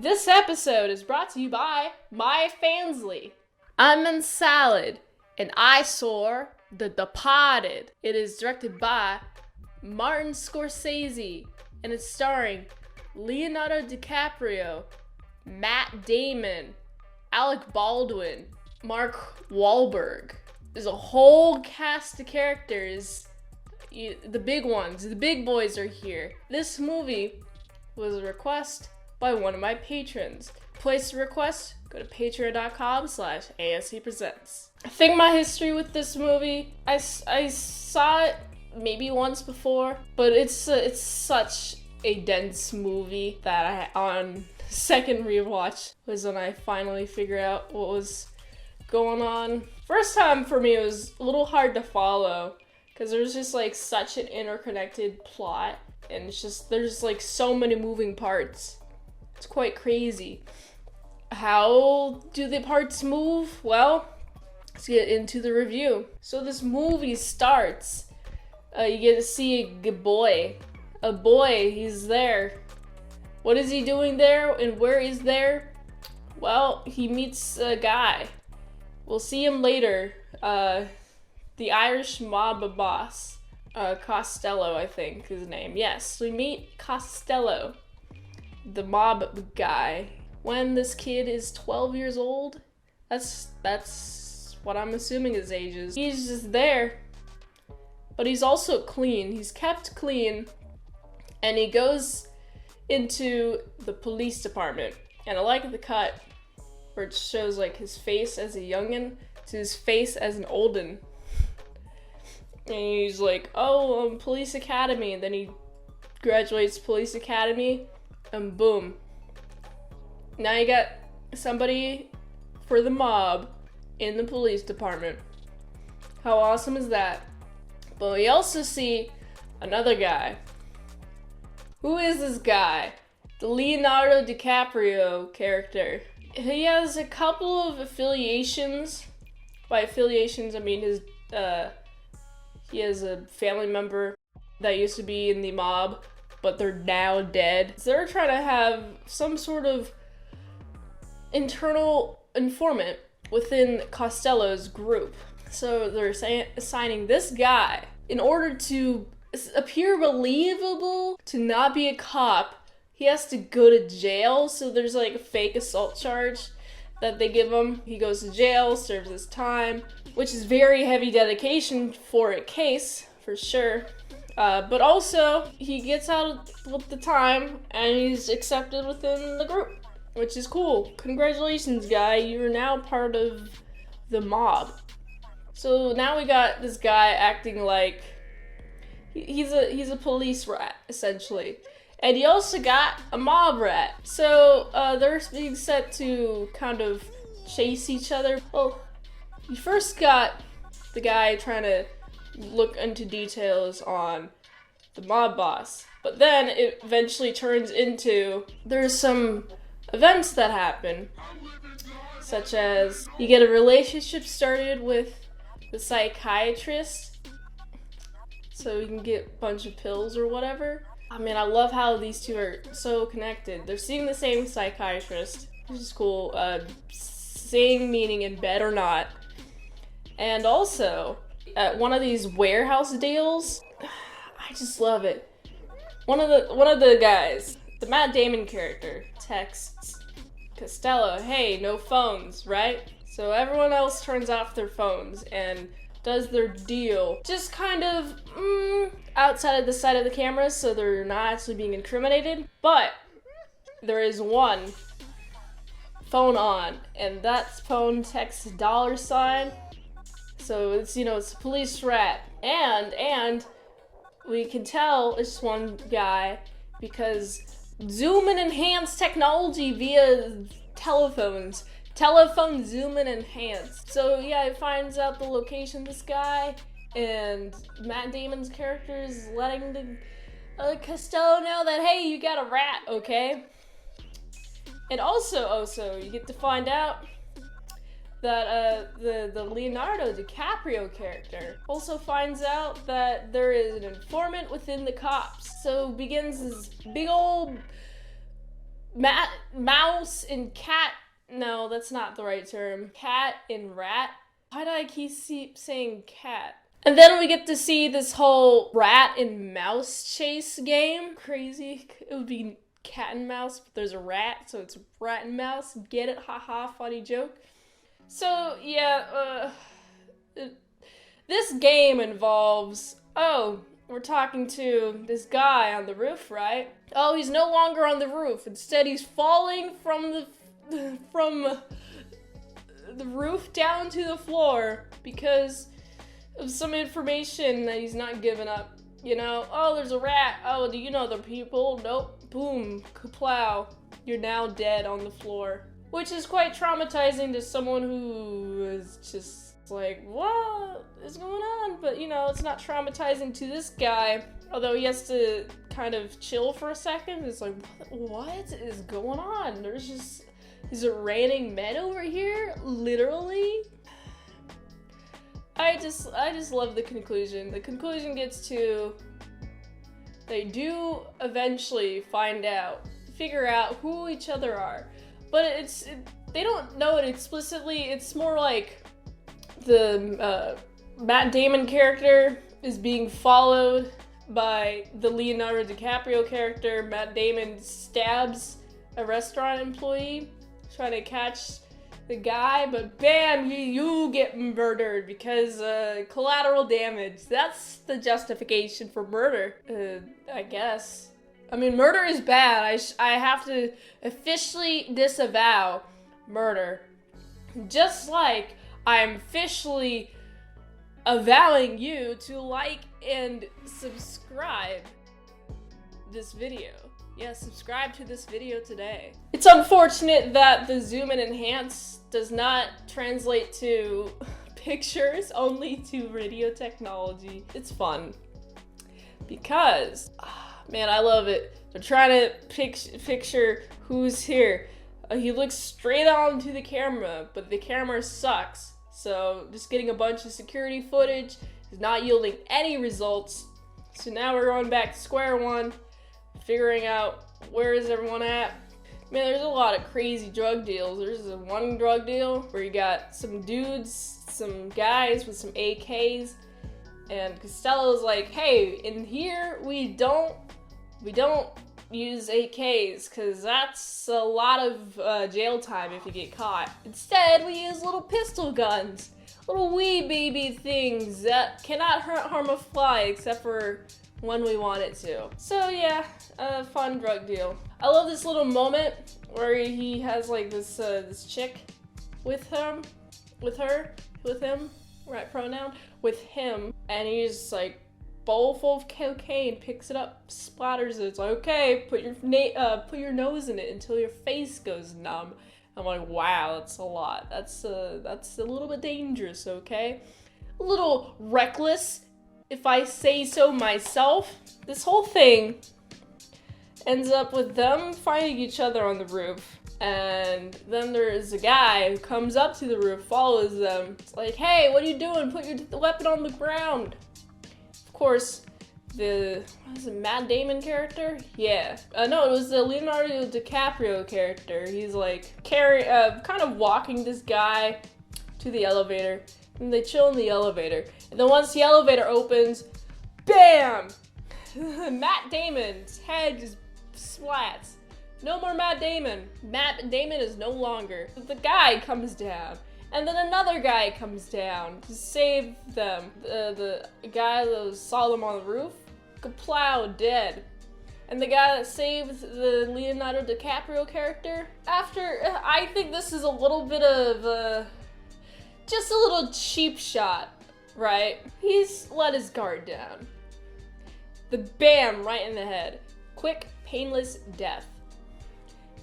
This episode is brought to you by my Fansly. I'm in salad, and I saw The Departed. It is directed by Martin Scorsese, and it's starring Leonardo DiCaprio, Matt Damon, Alec Baldwin, Mark Wahlberg. There's a whole cast of characters. The big ones, the big boys are here. This movie was a request by one of my patrons. Place a request, go to patreon.com/ASEPresents. I think my history with this movie, I saw it maybe once before, but it's such a dense movie that on second rewatch was when I finally figured out what was going on. First time for me, it was a little hard to follow because there's just like such an interconnected plot, and it's just there's like so many moving parts. It's quite crazy. How do the parts move? Well, let's get into the review. So this movie starts. You get to see a boy. A boy, he's there. What is he doing there and where is there? Well, he meets a guy. We'll see him later. The Irish mob boss. Costello, I think his name. Yes, we meet Costello, the mob guy. When this kid is 12 years old, that's what I'm assuming his age is. He's just there, but he's also clean. He's kept clean, and he goes into the police department. And I like the cut where it shows like his face as a youngin' to his face as an oldin'. And he's like, oh, police academy. And then he graduates police academy, and boom. Now you got somebody for the mob in the police department. How awesome is that? But we also see another guy. Who is this guy? The Leonardo DiCaprio character. He has a couple of affiliations. By affiliations, I mean he has a family member that used to be in the mob, but they're now dead. So they're trying to have some sort of internal informant within Costello's group. So they're assigning this guy in order to appear believable, to not be a cop. He has to go to jail, so there's like a fake assault charge that they give him. He goes to jail, serves his time, which is very heavy dedication for a case, for sure. But also, he gets out with the time, and he's accepted within the group, which is cool. Congratulations, guy. You're now part of the mob. So now we got this guy acting like he's a police rat, essentially. And he also got a mob rat. So they're being set to kind of chase each other. Well, you first got the guy trying to look into details on the mob boss. But then it eventually turns into there's some events that happen, such as you get a relationship started with the psychiatrist, so you can get a bunch of pills or whatever. I mean, I love how these two are so connected. They're seeing the same psychiatrist, which is cool. Same meaning in bed or not. And also, at one of these warehouse deals, I just love it. One of the guys, the Matt Damon character, texts Costello, hey, no phones, right? So everyone else turns off their phones and does their deal, just kind of outside of the side of the camera, so they're not actually being incriminated. But there is one phone on, and that phone texts $. So it's it's a police rat, and we can tell it's one guy because zoom and enhance technology via telephones. Telephone zoom and enhance. So yeah, it finds out the location of this guy, and Matt Damon's character is letting the Costello know that, hey, you got a rat, okay? And also, you get to find out that the Leonardo DiCaprio character also finds out that there is an informant within the cops. So begins this big old mouse and cat. No, that's not the right term. Cat and rat. Why do I keep saying cat? And then we get to see this whole rat and mouse chase game. Crazy. It would be cat and mouse, but there's a rat, so it's rat and mouse. Get it? Haha, funny joke. So, yeah, this game involves, oh, we're talking to this guy on the roof, right? Oh, he's no longer on the roof. Instead, he's falling from the roof down to the floor because of some information that he's not giving up. You know, oh, there's a rat. Oh, do you know the people? Nope. Boom. Kaplow. You're now dead on the floor. Which is quite traumatizing to someone who is just like, what is going on? But, you know, it's not traumatizing to this guy. Although he has to kind of chill for a second. It's like, what is going on? Is it raining men over here? Literally? I just love the conclusion. The conclusion gets to, they do eventually figure out who each other are. But they don't know it explicitly. It's more like the Matt Damon character is being followed by the Leonardo DiCaprio character. Matt Damon stabs a restaurant employee trying to catch the guy, but bam, you get murdered because collateral damage. That's the justification for murder, I guess. I mean, murder is bad. I have to officially disavow murder. Just like I'm officially avowing you to like and subscribe this video. Yeah, subscribe to this video today. It's unfortunate that the zoom and enhance does not translate to pictures, only to video technology. It's fun. Because, man, I love it. They're trying to picture who's here. He looks straight on to the camera, but the camera sucks. So just getting a bunch of security footage is not yielding any results. So now we're going back to square one, figuring out where is everyone at. Man, there's a lot of crazy drug deals. There's one drug deal where you got some dudes, some guys with some AKs, and Costello's like, hey, in here we don't use AKs, because that's a lot of jail time if you get caught. Instead, we use little pistol guns. Little wee baby things that cannot harm a fly except for when we want it to. So yeah, a fun drug deal. I love this little moment where he has like this chick with him, right pronoun, with him, and he's like, bowl full of cocaine, picks it up, splatters it. It's like, okay, put your nose in it until your face goes numb. I'm like, wow, that's a lot. That's a little bit dangerous, okay? A little reckless, if I say so myself. This whole thing ends up with them finding each other on the roof. And then there's a guy who comes up to the roof, follows them. It's like, hey, what are you doing? Put your weapon on the ground. Of course, what is it, Matt Damon character? Yeah. No, it was the Leonardo DiCaprio character. He's like kind of walking this guy to the elevator, and they chill in the elevator. And then once the elevator opens, bam! Matt Damon's head just splats. No more Matt Damon. Matt Damon is no longer. The guy comes down. And then another guy comes down to save them. The guy that saw them on the roof, kaplow, dead. And the guy that saved the Leonardo DiCaprio character, I think this is a little bit of just a little cheap shot, right? He's let his guard down. The bam, right in the head. Quick, painless death.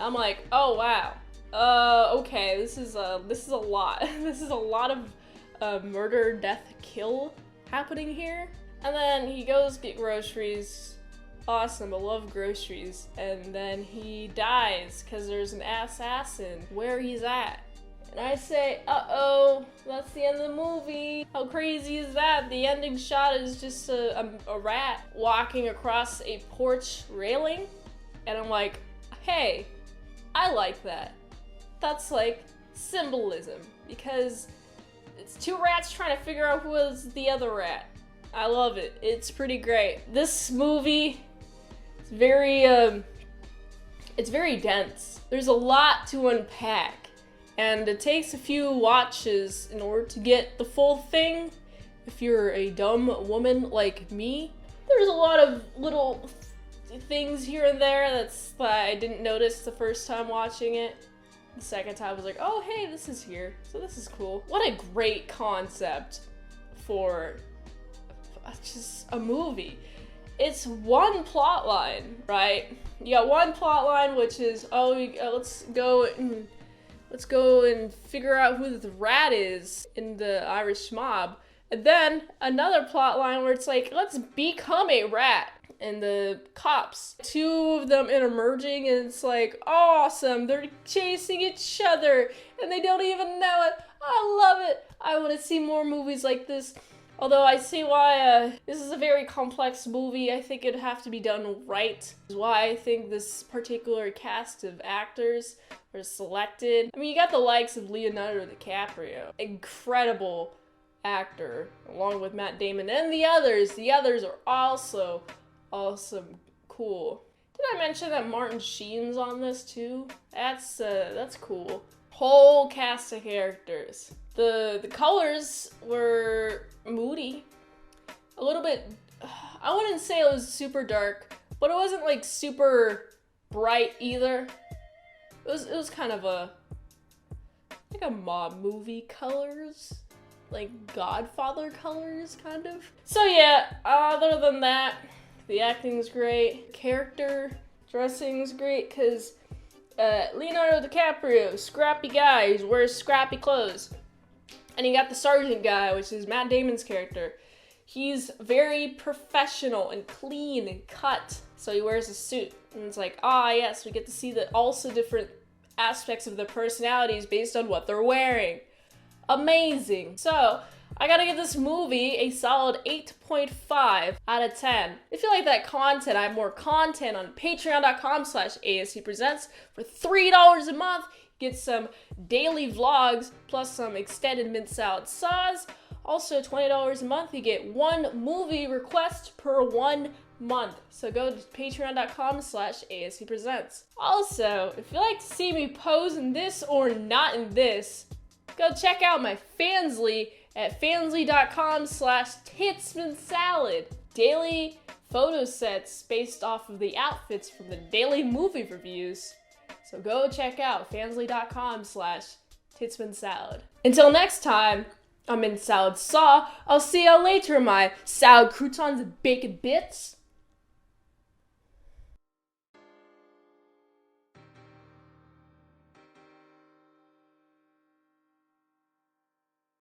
I'm like, oh wow. Okay, this is a lot. This is a lot of murder, death, kill happening here. And then he goes get groceries. Awesome, I love groceries. And then he dies because there's an assassin where he's at. And I say, uh-oh, that's the end of the movie. How crazy is that? The ending shot is just a rat walking across a porch railing. And I'm like, hey, I like that. That's like symbolism, because it's two rats trying to figure out who is the other rat. I love it. It's pretty great. This movie is it's very dense. There's a lot to unpack, and it takes a few watches in order to get the full thing. If you're a dumb woman like me, there's a lot of little things here and there that I didn't notice the first time watching it. The second time I was like, oh hey, this is here, so this is cool. What a great concept for just a movie. It's one plot line, right? You got one plot line, which is, let's go and figure out who the rat is in the Irish mob. And then another plot line where it's like, let's become a rat. And the cops, two of them intermerging, and it's like, awesome, they're chasing each other, and they don't even know it. I love it. I want to see more movies like this. Although I see why this is a very complex movie. I think it'd have to be done right. This is why I think this particular cast of actors are selected. I mean, you got the likes of Leonardo DiCaprio, incredible actor, along with Matt Damon, and the others. The others are also awesome, cool. Did I mention that Martin Sheen's on this too? That's cool. Whole cast of characters. The colors were moody, a little bit. I wouldn't say it was super dark, but it wasn't like super bright either. It was kind of like a mob movie colors, like Godfather colors, kind of. So yeah, other than that, the acting's great, character dressing's great, because Leonardo DiCaprio, scrappy guy, he wears scrappy clothes. And you got the sergeant guy, which is Matt Damon's character. He's very professional and clean and cut, so he wears a suit. And it's like, yes, we get to see the also different aspects of their personalities based on what they're wearing. Amazing. So, I gotta give this movie a solid 8.5 out of 10. If you like that content, I have more content on patreon.com/ASEPresents. For $3 a month, get some daily vlogs plus some extended mint salad saws. Also, $20 a month, you get one movie request per 1 month. So go to patreon.com/ASEPresents. Also, if you like to see me pose in this or not in this, go check out my Fansly at fansly.com/itsmintsalad. Daily photo sets based off of the outfits from the daily movie reviews. So go check out fansly.com/titsmintsalad. Until next time, I'm Mint Salad Saw. I'll see y'all later, my salad croutons and bacon bits.